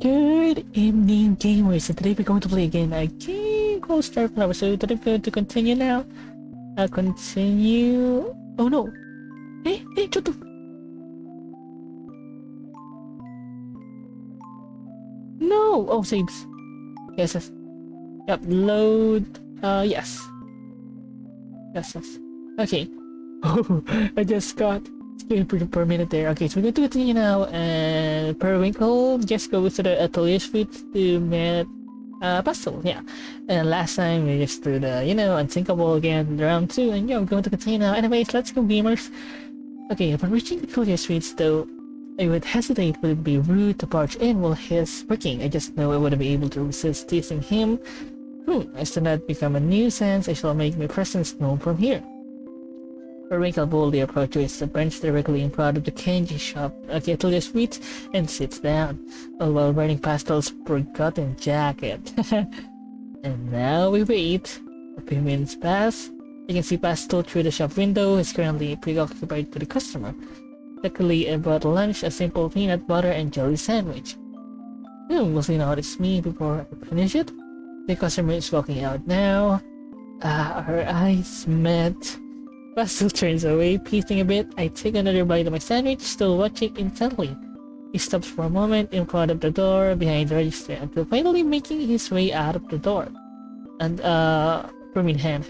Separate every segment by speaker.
Speaker 1: Good evening, gamers. So today we're going to play again a game called STARRY FLOWERs. So today we're going to continue now. Continue. Oh no! Hey, Choto! No! Oh, saves. Yes. Yep, load. Yes. Yes. Okay. Oh, I just got scared per minute there. Okay, so we're going to continue now, and Periwinkle just goes to the atelier suite to meet Pastel, yeah. And last time we just did Unsinkable again, round 2, and yeah, we're going to continue now. Anyways, let's go, gamers. Okay, upon reaching the atelier suites, though, I would hesitate, would it be rude to barge in while he's working? I just know I wouldn't be able to resist teasing him. I should not become a nuisance. I shall make my presence known from here. Periwinkle boldly approaches the bench directly in front of the candy shop at the atelier suite and sits down, all while wearing Pastel's forgotten jacket. And now we wait. A few minutes pass. You can see Pastel through the shop window. He's currently preoccupied with the customer. Luckily, I brought lunch, a simple peanut butter and jelly sandwich. Will he notice me before I finish it? The customer is walking out now. Our eyes met. Pastel turns away, peacing a bit. I take another bite of my sandwich, still watching intently. He stops for a moment in front of the door behind the register until finally making his way out of the door. And, broom in hand.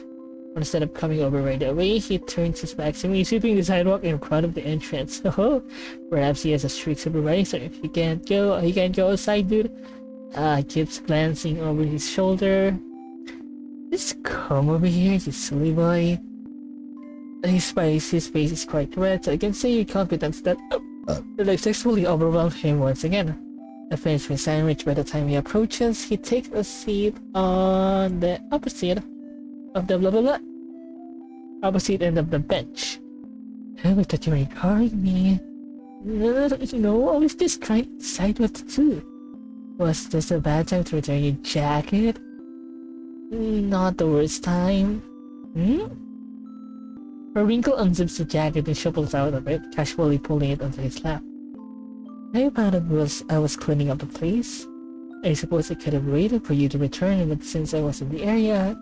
Speaker 1: Instead of coming over right away, he turns his back to me, sweeping the sidewalk in front of the entrance. Oh, perhaps he has a strict supervisor. He can't go outside, dude. He keeps glancing over his shoulder. Just come over here, you silly boy. His face is quite red, so I can say with confidence that I sexually overwhelmed him once again. I finish my sandwich. By the time he approaches, he takes a seat on the opposite of the opposite end of the bench. I thought you were ignoring me. No, I was just trying to decide what to do. Was this a bad time to return your jacket? Not the worst time. Periwinkle unzips the jacket and shuffles out of it, casually pulling it onto his lap. I found I was cleaning up the place. I suppose I could have waited for you to return, but since I was in the area...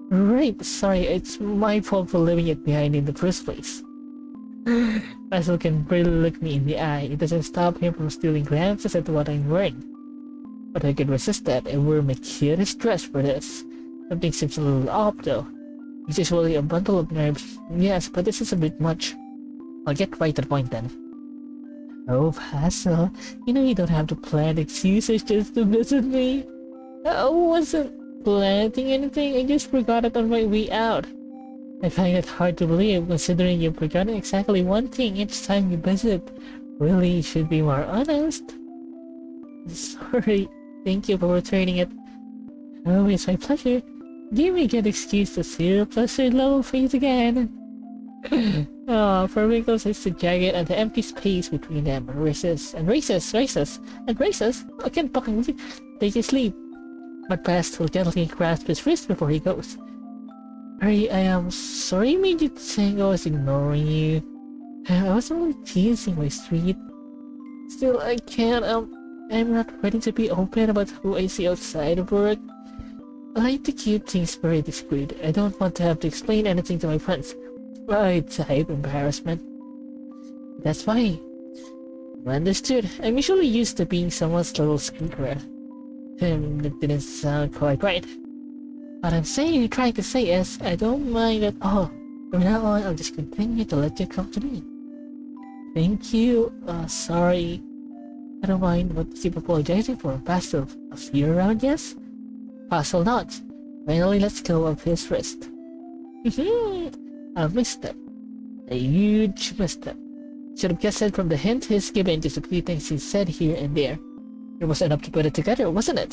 Speaker 1: Right, sorry, it's my fault for leaving it behind in the first place. Pastel can barely look me in the eye. It doesn't stop him from stealing glances at what I'm wearing. But I could resist that. I wore my cutest dress for this. Something seems a little off though. It's usually a bundle of nerves. Yes, but this is a bit much. I'll get right to the point then. Oh, Pastel, you know you don't have to plan excuses just to visit me. I wasn't planning anything, I just forgot it on my way out. I find it hard to believe, considering you've forgotten exactly one thing each time you visit. Really, you should be more honest. Sorry, thank you for returning it. Oh, it's my pleasure. Give me a good excuse to see your flustered little face again. Periwinkle sits the jacket and the empty space between them. Races. I can't fucking believe they just leave. But Pastel gently grasps his wrist before he goes. Harry, I am sorry I made you think I was ignoring you. I was only teasing my street. Still, I can't, I'm not ready to be open about who I see outside of work. I like to keep things very discreet. I don't want to have to explain anything to my friends. Right, type embarrassment. That's fine. Understood. I'm usually used to being someone's little squeaker. That didn't sound quite right. What I'm trying to say is, I don't mind at all. From now on, I'll just continue to let you come to me. Thank you. Sorry. I don't mind what you keep apologizing for. Pastel, I'll see you around, yes? Pastel nods. Finally, let's go of his wrist. A misstep. A huge misstep. Should have guessed it from the hint he's given, just a few things he said here and there. It was enough to put it together, wasn't it?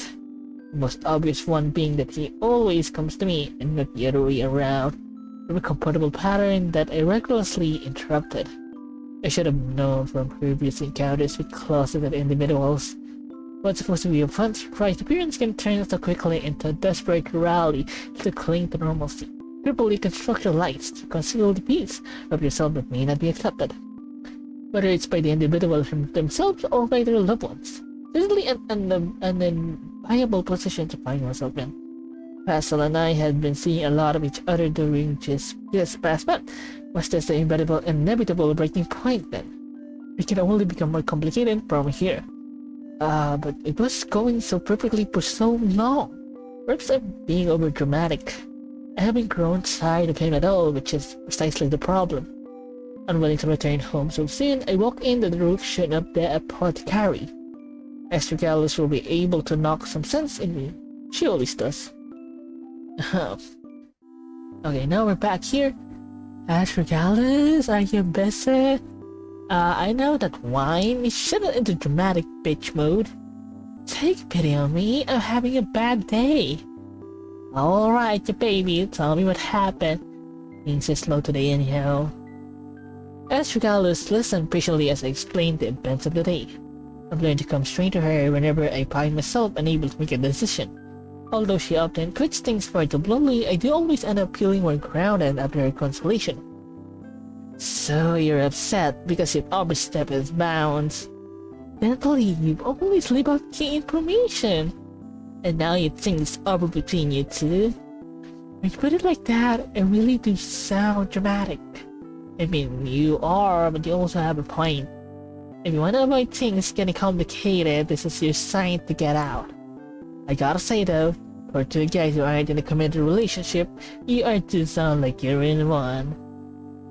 Speaker 1: The most obvious one being that he always comes to me and not the other way around. A comfortable pattern that I recklessly interrupted. I should have known from previous encounters with closeted individuals. What's supposed to be a fun surprise appearance can turn so quickly into a desperate rally to cling to normalcy. Carefully construct your lights to conceal the piece of yourself that may not be accepted. Whether it's by the individual themselves or by their loved ones. Certainly an enviable position to find myself in. Pascal and I had been seeing a lot of each other during just this past month. Was this the inevitable breaking point then? It can only become more complicated from here. But it was going so perfectly for so long. Perhaps I'm being overdramatic. I haven't grown tired of him at all, which is precisely the problem. Unwilling to return home so soon, I walk in the direction of the apothecary. Astragalus will be able to knock some sense in me. She always does. Okay, now we're back here. Astragalus, are you busy? I know that wine is shut into dramatic bitch mode. Take pity on me, I'm having a bad day. Alright, you baby, tell me what happened. Things are slow today anyhow. Astragalus listened patiently as I explained the events of the day. I've learned to come straight to her whenever I find myself unable to make a decision. Although she often quits things far too bluntly, I do always end up feeling more grounded after her consolation. So you're upset because you've overstepped his bounds. Mentally, you've always leave out key information. And now you think it's over between you two? When you put it like that, it really do sound dramatic. I mean, you are, but you also have a point. If you want to avoid things getting complicated, this is your sign to get out. I gotta say though, for two guys who aren't in a committed relationship, you are to sound like you're in one.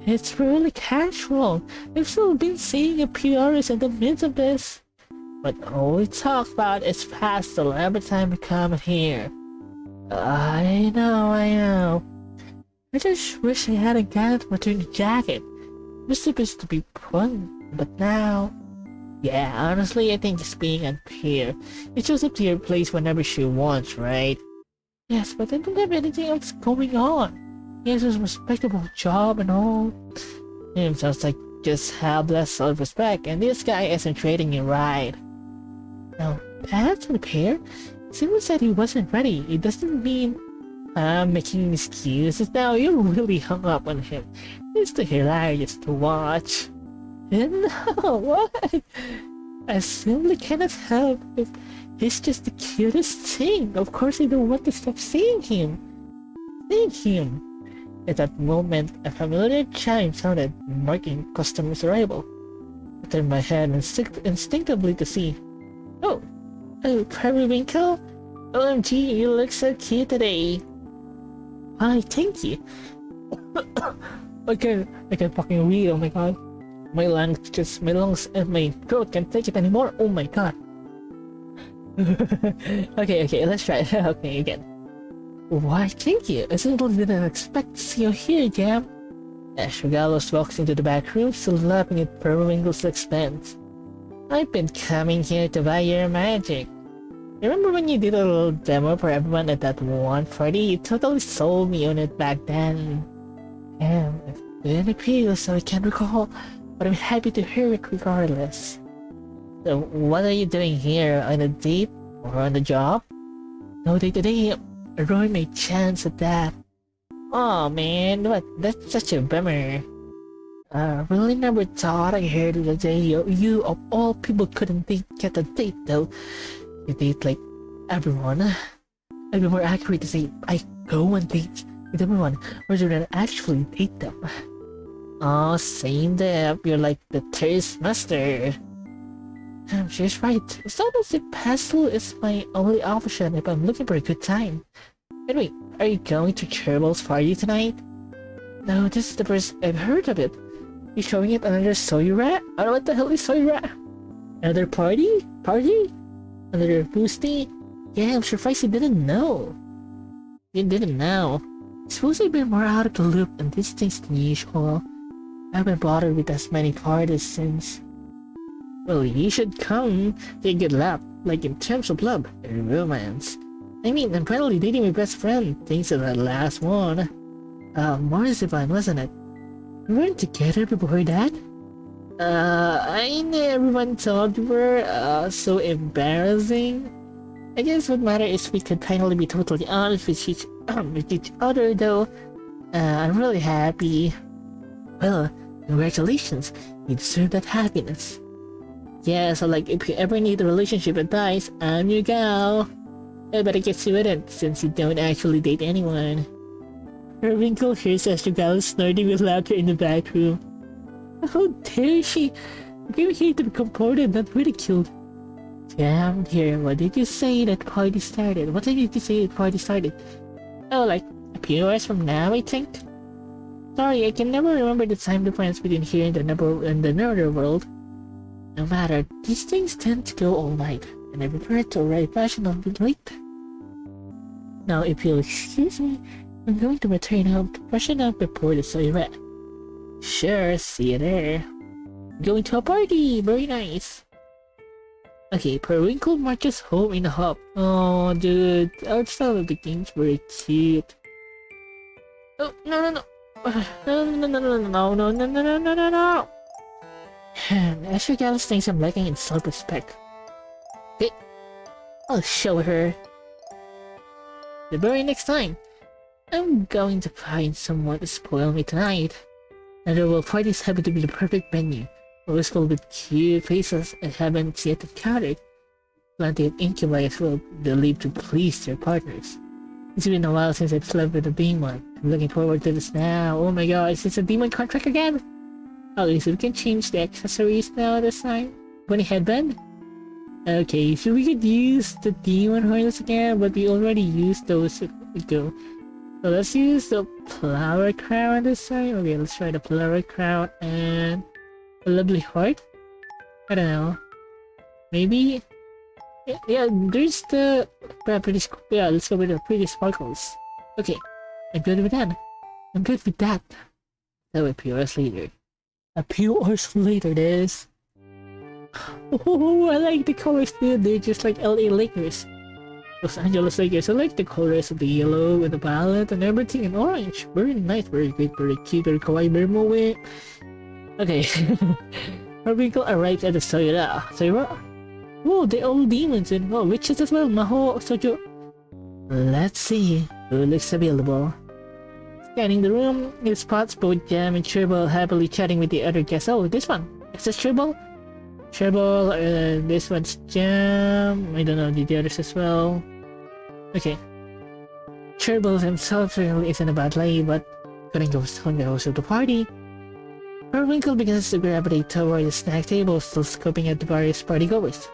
Speaker 1: It's really casual. I've still been seeing a few hours in the midst of this. But all we talk about is pastel every time we come here. I know. I just wish I hadn't gotten to return the jacket. It was supposed to be fun, but now... Yeah, honestly, I think it's being unfair. It shows up to your place whenever she wants, right? Yes, but I don't have anything else going on. He has a respectable job and all. Sounds like just have less self-respect, and this guy isn't treating you right. Now, that's unfair. Simon said he wasn't ready. It doesn't mean I'm making excuses now. You're really hung up on him. It's too hilarious to watch. And no, what? I simply cannot help it. He's just the cutest thing. Of course I don't want to stop seeing him. At that moment, a familiar chime sounded, marking customer's arrival. I turned my head instinctively to see. Oh, Periwinkle? OMG, you look so cute today. Hi, thank you. I can fucking read, oh my god. My lungs and my throat can't take it anymore, oh my god. Okay, let's try it. Okay, again. Why, thank you. I certainly didn't expect to see you here, Jam. Astragalus walks into the back room, still laughing at Periwinkle's expense. I've been coming here to buy your magic. Remember when you did a little demo for everyone at that one party? You totally sold me on it back then. Damn, it's been a few, so I can't recall, but I'm happy to hear it regardless. So, what are you doing here? On a date? Or on the job? No date today. I ruined my chance at that. Oh man, what? That's such a bummer. Really never thought I heard the day you of all people couldn't get a date though. You date like everyone. I'd be more accurate to say I go on dates with everyone rather than actually date them. Oh, same there. You're like the third semester. She's right. It's not as if pastel is my only option if I'm looking for a good time. Anyway, are you going to Cheryl's party tonight? No, this is the first I've heard of it. You showing it another soy rat? I don't know what the hell is soy rat. Another party? Another boosty? Yeah, I'm surprised you didn't know. You didn't know. Suppose I've been more out of the loop on these things than usual. I haven't bothered with as many parties since. Well, you should come to a good laugh, like in terms of love and romance. I mean, I'm finally dating my best friend, thanks to that last one. Marzipan, wasn't it? We weren't together before that? I know everyone told you were, so embarrassing. I guess what matters is we could finally be totally honest with each other though. I'm really happy. Well, congratulations, you deserve that happiness. Yeah, so like if you ever need relationship advice, I'm your gal. I better get to it since you don't actually date anyone. Her wrinkle hears as the gal is snorting with laughter in the back room. How dare she? I came here to be comforted, not ridiculed. Damn dear, what did you say that party started? What time did you say the party started? Oh, like a few hours from now, I think? Sorry, I can never remember the time difference between here and the nether world. No matter, these things tend to go all night, and I prefer to arrive fashionably late. Now, if you'll excuse me, I'm going to return home to freshen up before the sunrise. Sure, see you there. Going to a party, very nice. Okay, Periwinkle marches home in a hop. Oh, dude, our style of the game's very cute. Oh, no. No. Asher Gallus thinks I'm lacking in self-respect. Okay, I'll show her. The very next time, I'm going to find someone to spoil me tonight. Netherworld parties happen to be the perfect venue. Always filled with cute faces I haven't yet encountered. Plenty of incubi as well, believed to please their partners. It's been a while since I've slept with a demon. I'm looking forward to this now. Oh my god, is this a demon contract again? At least we can change the accessories now this time. Bunny headband? Okay, so we could use the demon harness again, but we already used those ago. So let's use the flower crown this time. Okay, let's try the flower crown and a lovely heart. I don't know. Maybe? Yeah, there's the let's go with the pretty sparkles. Okay, I'm good with that. I'm good with that. So a few hours later. A few hours later, this. Oh, I like the colors, dude. They're just like LA Lakers. Los Angeles Lakers. I like the colors of the yellow and the violet and everything in orange. Very nice, very good, very cute, very kawaii, very moe. Okay. Our vehicle arrives at the Sayura. Whoa, they're all demons and witches as well. Maho, Sojo. Let's see who looks available. Scanning the room, he spots both Jam and Cherble happily chatting with the other guests. Oh, this one. Is this Cherble? Cherble, this one's Jam. I don't know the others as well. Okay. Cherble himself really isn't a bad lay, but couldn't go to the party. Periwinkle begins to gravitate toward the snack table, still scoping at the various partygoers.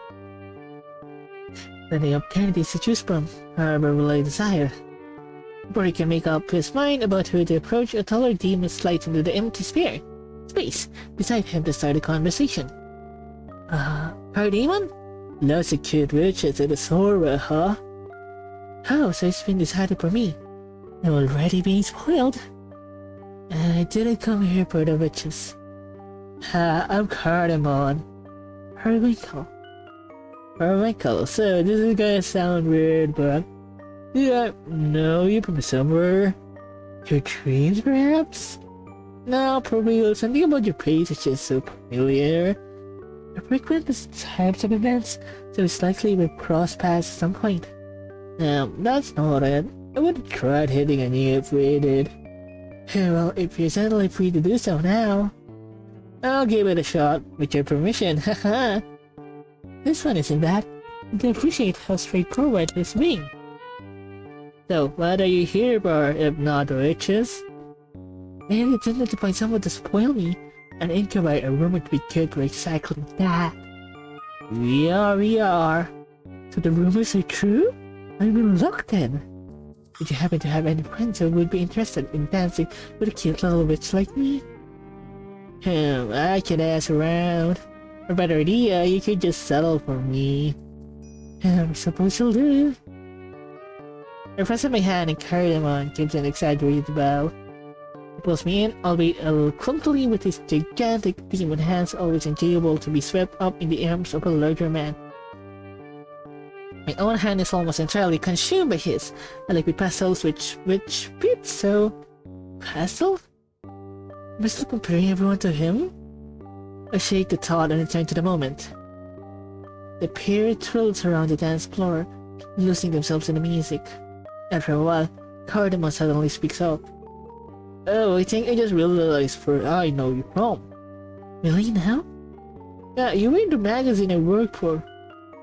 Speaker 1: Plenty of candidates to choose from, however will I desire. Before he can make up his mind about who to approach, a taller demon slides into the empty space beside him to start a conversation. Parademon? Lots of cute witches at the Sora, huh? Oh, so it's been decided for me. I'm already being spoiled. I didn't come here for the witches. I'm Cardamon. Periwinkle. So this is gonna sound weird, but do I know you from somewhere? Your dreams, perhaps? No, probably something about your face is just so familiar. I frequent these types of events, so it's likely we've crossed paths at some point. That's not it. I would have tried hitting on you if we did. Well, if you're suddenly free to do so now, I'll give it a shot, with your permission, haha. This one isn't bad. I can appreciate how straightforward this being. So, what are you here for, if not witches? I have intended to find someone to spoil me, and incubate a rumored to be good for exactly that. We are. So the rumors are true? I will look then. Did you happen to have any friends who would be interested in dancing with a cute little witch like me? I could ask around. Or better idea, you could just settle for me. Suppose you'll do. I press my hand and carry him on, gives an exaggerated bow. He pulls me in, albeit a little clumsily with his gigantic demon hands, always enjoyable to be swept up in the arms of a larger man. My own hand is almost entirely consumed by his. I like with pastels which fits so... Pastel? Am I still comparing everyone to him? I shake the thought and return to the moment. The pair twirls around the dance floor, losing themselves in the music. After a while, Cardamon suddenly speaks up. Oh, I think I just realized where I know you from. Really now? Yeah, you read the magazine I work for.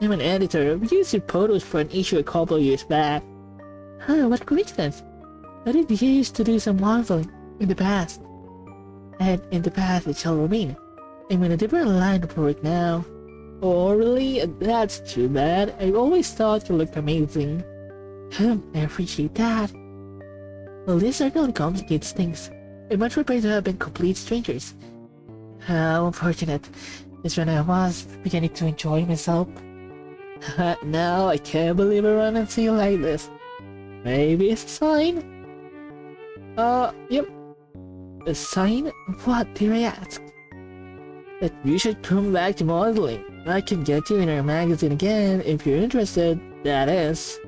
Speaker 1: I'm an editor. We used your photos for an issue a couple of years back. Huh, what coincidence. I did used to do some modeling in the past. And in the past it shall remain. I'm in a different line of work now. Oh, really? That's too bad. I always thought you looked amazing. I appreciate that. Well, this certainly complicates things. I'd much prefer to have been complete strangers. How unfortunate. Just when I was beginning to enjoy myself. Now I can't believe I run into you like this. Maybe it's a sign? Yep. A sign? What, dare I ask? That you should come back to modeling. I can get you in our magazine again if you're interested, that is.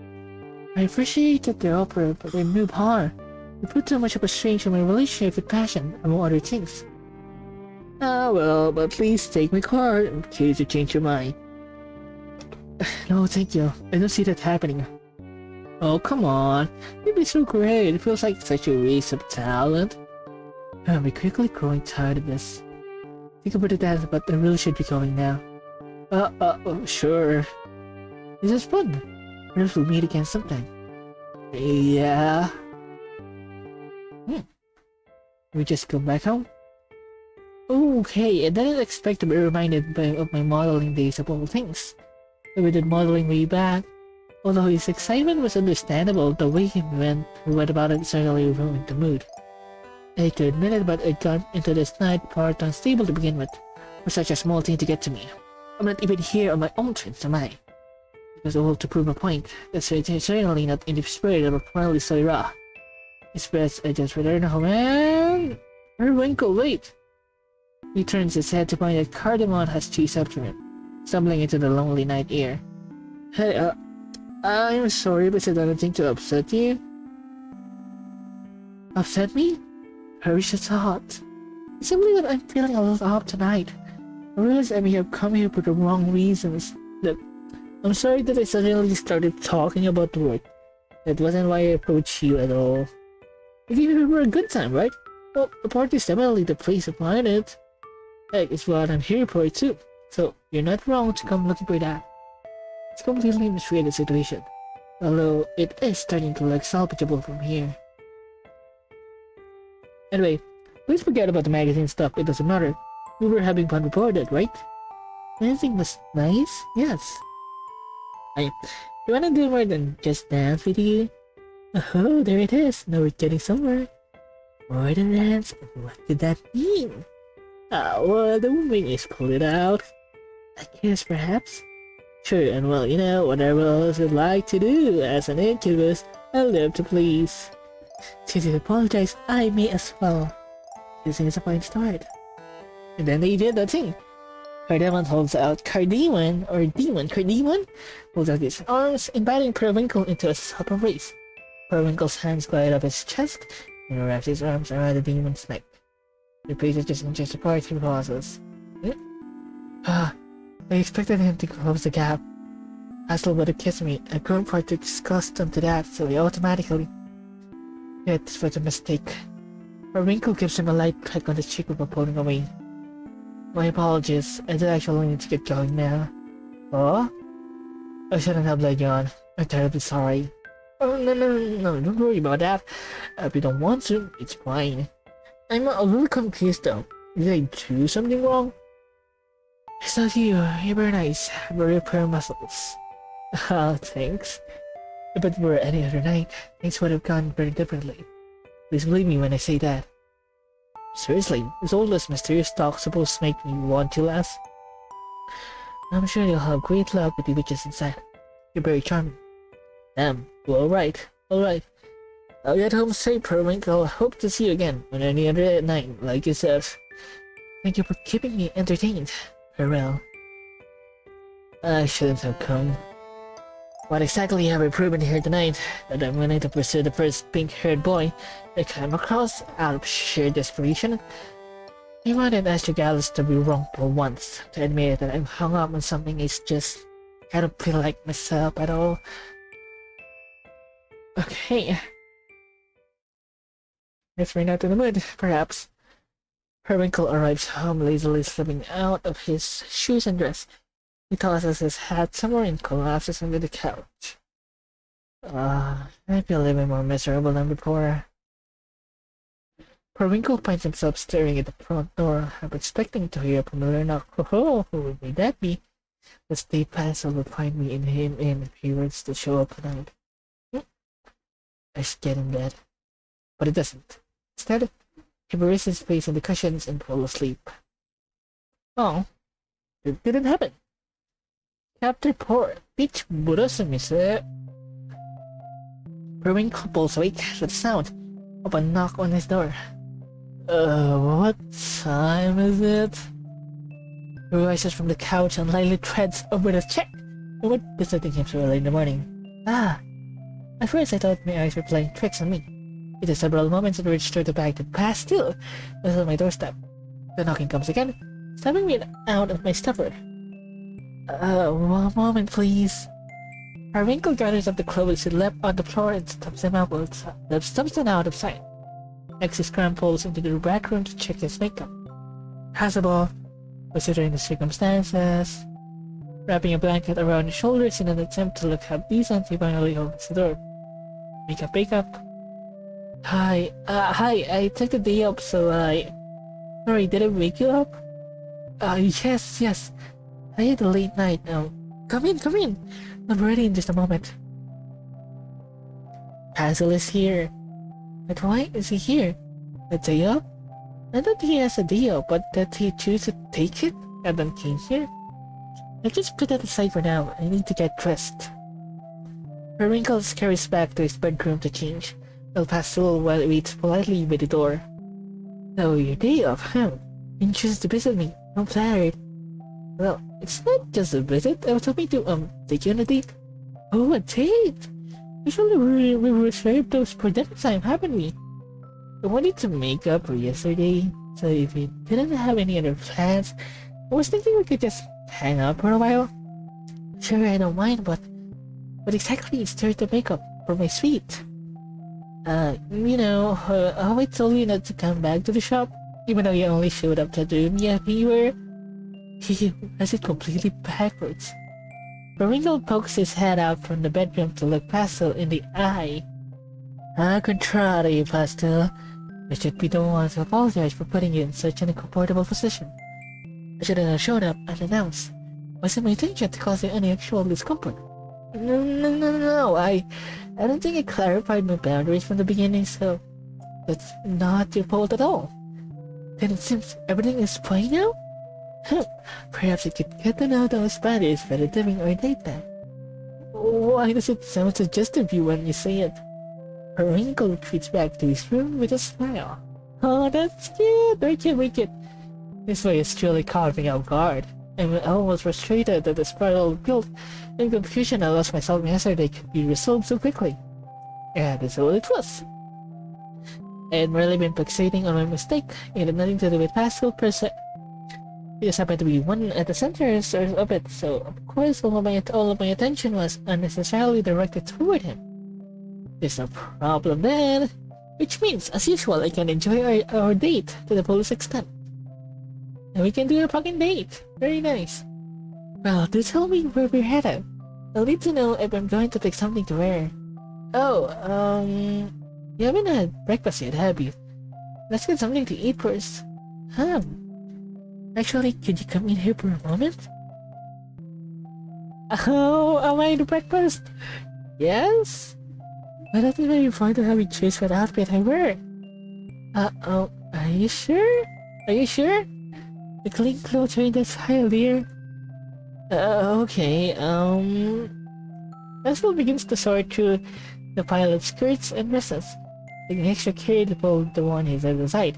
Speaker 1: I appreciate that they're offer, but they move hard. You put too much of a strain on my relationship with passion, among other things. Ah, well, but please take my card in case you change your mind. No, thank you. I don't see that happening. Oh, come on. You'd be so great. It feels like such a waste of talent. I'm quickly growing tired of this. Think about that, but I really should be going now. Sure. This is fun. Perhaps we'll meet again sometime. Yeah. We just go back home? Okay, I didn't expect to be reminded of my modeling days of all things. We did modeling way back. Although his excitement was understandable, the way he went about it certainly ruined the mood. I hate to admit it, but I got into this night part unstable to begin with. For such a small thing to get to me. I'm not even here on my own terms, am I? It was all to prove a point. That's certainly not in the spirit of a friendly Soira. It's best I just return home and... Her winkle, wait! He turns his head to find that Cardamon has cheese after him, stumbling into the lonely night air. Hey, I'm sorry, but I don't think to upset you. Upset me? Hurry your thought. It's simply that I'm feeling a little off tonight. I realize I may have come here for the wrong reasons. Look, I'm sorry that I suddenly started talking about work. That wasn't why I approached you at all. I gave you a good time, right? Well, the party's definitely the place to find it. Heck, it's what I'm here for too. So, you're not wrong to come looking for that. It's completely misread the situation. Although, it is starting to look salvageable from here. Anyway, please forget about the magazine stuff, it doesn't matter. We were having fun before that, right? Dancing was nice? Yes. You wanna do more than just dance with you? Oh, there it is. Now we're getting somewhere. More than dance? What did that mean? Well, the woman is pulled it out. I guess, perhaps? Sure, and well, you know, whatever else you'd like to do as an incubus, I live to please. Since you apologize, I may as well. This is a fine start. And then they did that thing. Cardamon holds out Cardamon holds out his arms, inviting Periwinkle into a sub embrace. Periwinkle's hands glide up his chest and wraps his arms around the demon's neck. Their faces just inches apart through pauses. I expected him to close the gap. Hassel would have kissed me. I've grown far too accustomed to that, so he automatically... Yet, this was a mistake. Periwinkle gives him a light peck on the cheek before pulling away. My apologies, I do actually need to get going now. Oh? I shouldn't have let you on. I'm terribly sorry. Oh, no, don't worry about that. If you don't want to, it's fine. I'm a little confused though. Did I do something wrong? It's not you. You're very nice. Very repair muscles. Thanks. If it were any other night, things would have gone very differently. Please believe me when I say that. Seriously, is all this mysterious talk supposed to make me want you less? I'm sure you'll have great luck with the witches inside. You're very charming. Damn, well, alright. I'll get home safe, Periwinkle. Hope to see you again on any other night, like you said. Thank you for keeping me entertained. Farewell. I shouldn't have come. What exactly have I proven here tonight? That I'm willing to pursue the first pink-haired boy I came across out of sheer desperation? I wanted Astragalus to be wrong for once, to admit that I'm hung up on something is just... I don't feel like myself at all. Okay. If we're not in the mood, perhaps. Periwinkle arrives home lazily slipping out of his shoes and dress. He tosses his hat somewhere and collapses under the couch. I feel even more miserable than before. Periwinkle finds himself staring at the front door, half expecting to hear a familiar knock. Ho, who may that be? The state pastor will find me in him in if he were to show up tonight. I should get in bed. But it doesn't. Instead, he buries his face in the cushions and falls asleep. Oh, it didn't happen. Chapter 4. Peach Burosu, sir. Periwinkle pulls awake to the sound of a knock on his door. What time is it? He rises from the couch and lightly treads over the check. What visiting him so early in the morning? At first I thought my eyes were playing tricks on me. It took several moments to register the bag that passed still was on my doorstep. The knocking comes again, snapping me out of my stupor. One moment, please. Periwinkle gathers up the clothes and leapt on the floor and stumps them out of sight. Next, he scrambles into the bathroom to check his makeup. Passable, considering the circumstances. Wrapping a blanket around his shoulders in an attempt to look half decent, he finally opens the door. Makeup. Hi, I took the day off, so Sorry, did I wake you up? Yes. I had a late night now. Come in. I'm ready in just a moment. Basil is here. But why is he here? A day off? Not that he has a day off, but that he chooses to take it and then came here? I'll just put that aside for now. I need to get dressed. Periwinkle scurries back to his bedroom to change. While Pastel waits politely by the door. So your day off, huh? You choose to visit me. I'm flattered. Well, it's not just a visit. I was hoping to take you on a date. Oh, a date? Usually we reserve those for dinner time, haven't we? I wanted to make up for yesterday, so if you didn't have any other plans, I was thinking we could just hang out for a while. Sure, I don't mind, but what exactly is there to make up for my sweet? How I told you not to come back to the shop, even though you only showed up to do me a favor. He has it completely backwards. Periwinkle pokes his head out from the bedroom to look Pastel in the eye. Contrary, Pastel. I should be the one to apologize for putting you in such an uncomfortable position. I shouldn't have shown up unannounced. Wasn't my intention to cause you any actual discomfort. No, I don't think I clarified my boundaries from the beginning, so that's not your fault at all. Then it seems everything is fine now? Perhaps I could get to know those boundaries better during our date then. Why does it sound suggestive you when you say it? Periwinkle retreats back to his room with a smile. Oh, that's cute! Very cute. This way is truly caught me off guard. I'm almost frustrated that the spiral of guilt and confusion I lost myself yesterday could be resolved so quickly. And that's all it was. I had merely been fixating on my mistake. It had nothing to do with Pascal per se. He just happened to be one at the center of it, so of course all of my attention was unnecessarily directed toward him. There's no problem then. Which means, as usual, I can enjoy our date to the fullest extent. And we can do a fucking date. Very nice. Well, do tell me where we're headed. I'll need to know if I'm going to pick something to wear. Oh, you haven't had breakfast yet, have you? Let's get something to eat first. Actually, could you come in here for a moment? Oh, am I the breakfast? Yes? I thought it would be fun to have you choose what outfit I wear. Are you sure? The clean clothes are in the style, dear. Okay, Pascal begins to sort through the pile of skirts and dresses, taking extra care to pull the one he's at the side.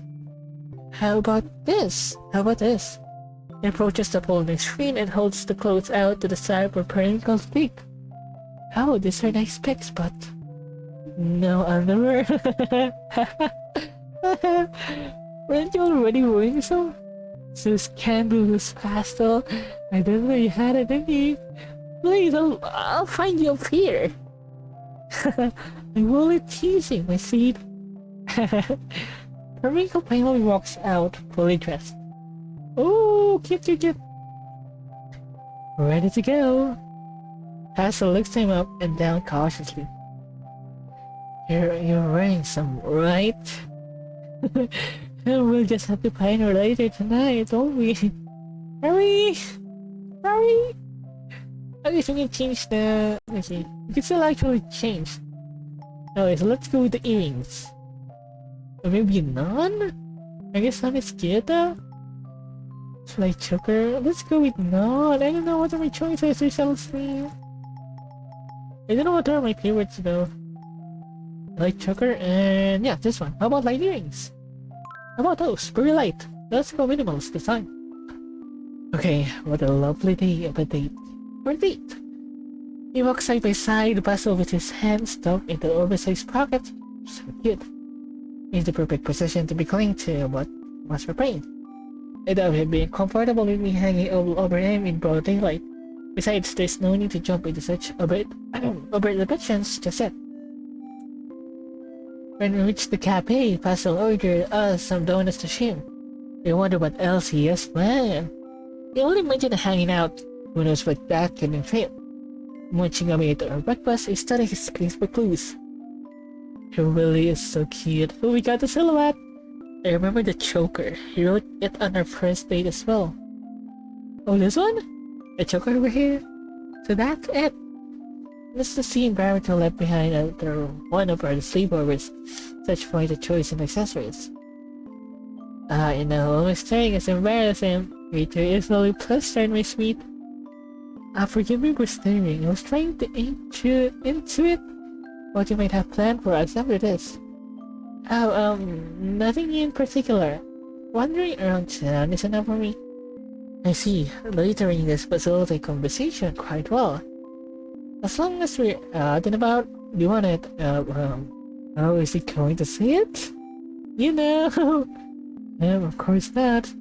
Speaker 1: How about this? He approaches the folding screen and holds the clothes out to the side for Periwinkle's peek. Oh, these are nice pics, but no underwear. Weren't you already wearing some? So scandalous, Pastel. I didn't know you had it in you. Please, I'll find you up here. I'm only teasing, my sweet. Periwinkle finally walks out, fully dressed. Oh, cute, cute, cute. Ready to go. Hazel looks him up and down cautiously. You're wearing some, right? We'll just have to find her later tonight, won't we? Hurry! Hurry! Okay, so we can change the... Let's see. We can still actually change. Okay, so let's go with the earrings. Or maybe none? I guess none is cute though? Should I choker? Let's go with none. I don't know what are my choices, I shall see. I don't know what are my favorites though. Light choker and yeah, this one. How about light earrings? How about those? Very light. Let's go minimalist this time. Okay, what a lovely day of a date. For a date. He walks side by side, the puzzle with his hand stuffed into the oversized pocket. So cute. He's the perfect position to be clinging to what was her brain. It would have been comfortable with me hanging all over him in broad daylight. Besides, there's no need to jump into such overt depictions just yet. When we reached the cafe, Puzzle ordered us some donuts to share. I wonder what else he has planned. He only mentioned hanging out. Who knows what that can entail? Munching away at our breakfast, I studied his face for clues. He really is so cute. Oh, we got the silhouette! I remember the choker. He wrote it on our first date as well. Oh, this one? A choker over here? So that's it. That's the scene Barrington left behind after one of our sleepovers. Such pointed choice in accessories. You know, almost staring is embarrassing. Rachel is slowly plastered, my sweet. Forgive me for staring. I was trying to into it. What you might have planned for us after this. Oh, nothing in particular. Wandering around town is enough for me. I see. Loitering this facilitate conversation quite well. As long as we're out and about, do you want it? Oh, is he going to say it? You know. Of course not.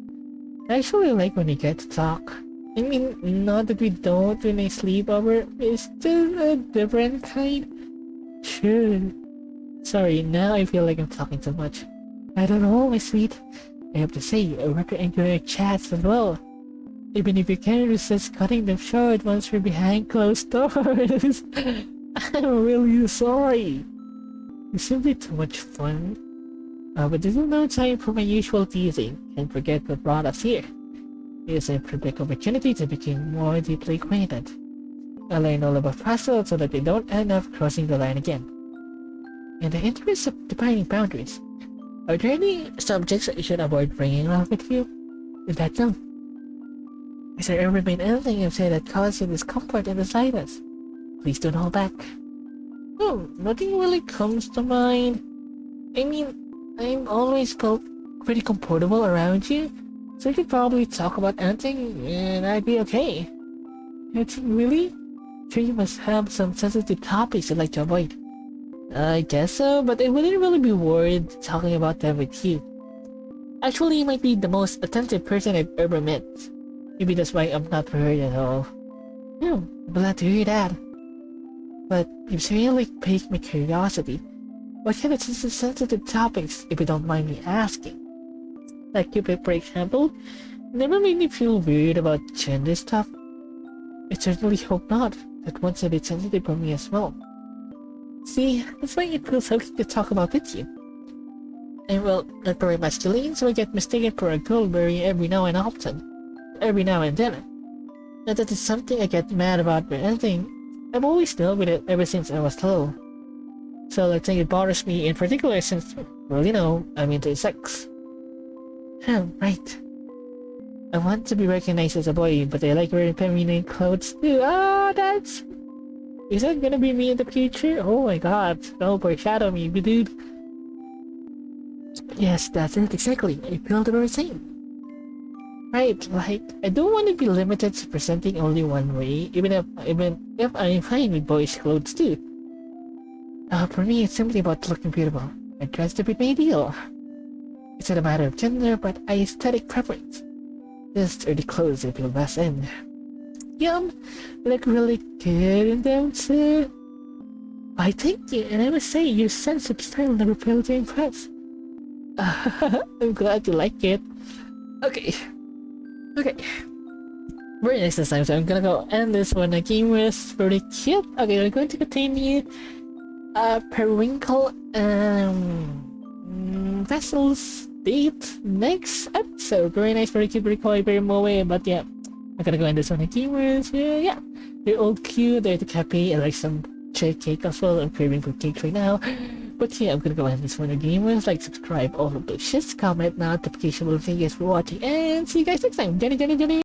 Speaker 1: I actually like when we get to talk. I mean, not that we don't when I sleep over, it's just a different kind. Sure. Sorry, now I feel like I'm talking too much. I don't know, my sweet. I have to say, I really enjoy your chats as well. Even if you can't resist cutting them short once we're behind closed doors. I'm really sorry. It's simply too much fun. But this is no time for my usual teasing. Can't forget what brought us here. It is a perfect opportunity to become more deeply acquainted. I learn all about puzzles so that they don't end up crossing the line again. In the interest of defining boundaries, are there any subjects that you should avoid bringing along with you? Is that so? Has there ever been anything you've said that caused you discomfort in the slightest? Please don't hold back. Oh, nothing really comes to mind. I mean, I've always felt pretty comfortable around you, so you could probably talk about anything and I'd be okay. Anything really? Sure, you must have some sensitive topics you'd like to avoid. I guess so, but I wouldn't really be worried talking about them with you. Actually, you might be the most attentive person I've ever met. Maybe that's why I'm not worried at all. I'm glad to hear that. But you've really piqued my curiosity. What kind of sensitive topics, if you don't mind me asking? Like Cupid, for example, never made me feel weird about gender stuff. I certainly hope not. That one's a bit sensitive for me as well. See, that's why it feels so good to talk about with you. I'm well, not very masculine, so I get mistaken for a girlberry every now and often. Every now and then. Not that it's something I get mad about or anything. I've always dealt with it ever since I was little. So I think it bothers me in particular since, well, you know, I'm into sex. Right. I want to be recognized as a boy, but I like wearing feminine clothes too. That's... Is that gonna be me in the future? Oh my god, don't foreshadow me, dude. Yes, that's it, exactly. I feel the very same. Right, like, I don't want to be limited to presenting only one way, even if I'm fine with boys' clothes too. For me, it's simply about looking beautiful. I dress to fit my ideal. It's not a matter of gender, but aesthetic preference. These are the clothes I feel best in. Look really good in them too. Why, thank you, and I must say, your sense of style never failed to impress. I'm glad you like it. Okay. Okay. Very nice this time, so I'm gonna go end this one. The game was pretty cute. Okay, we're going to continue. Periwinkle Vessel's date next episode. Very nice, very cute, very kawaii, very moe. But yeah, I'm gonna go end this one. The gamers, yeah, they're all cute. They're the happy. I like some cherry cake as well. I'm craving for cake right now. But yeah, I'm gonna go end this one. The gamers, like, subscribe, all of those shits, comment, notification will thank you guys for watching, and see you guys next time. Jenny.